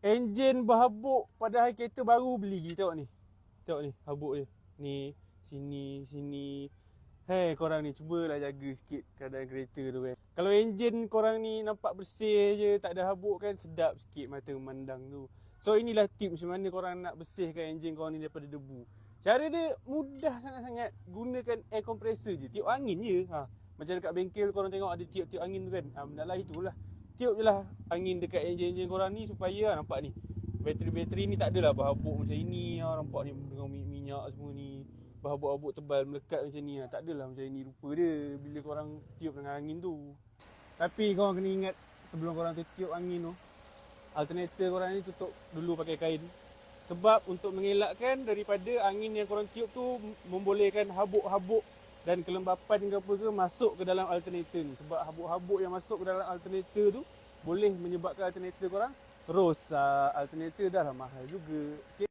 Enjin berhabuk padahal kereta baru beli. Tengok ni. Tengok ni habuk dia. Ni sini. Hei korang ni cubalah jaga sikit keadaan kereta tu kan. Kalau enjin korang ni nampak bersih je, tak ada habuk kan, sedap sikit mata memandang tu. So inilah tips macam mana korang nak bersihkan enjin korang ni daripada debu. Cara dia mudah sangat-sangat. Gunakan air compressor je, tiup angin je. Macam dekat bengkel korang tengok ada tiup-tiup angin tu kan. Benda lah itulah. Tiup je lah angin dekat enjin-enjin korang ni supaya nampak ni. Bateri-bateri ni tak adalah berhabuk macam ini. Nampak ni dengan minyak semua ni. Berhabuk-habuk tebal melekat macam ni. Tak adalah macam ni rupa dia bila korang tiup dengan angin tu. Tapi korang kena ingat sebelum korang tu tiup angin tu, alternator korang ni tutup dulu pakai kain. Sebab untuk mengelakkan daripada angin yang korang tiup tu membolehkan habuk-habuk dan kelembapan ke apa ke masuk ke dalam alternator ni. Sebab habuk-habuk yang masuk ke dalam alternator tu boleh menyebabkan alternator korang rosak. Alternator dah lah mahal juga. Okay.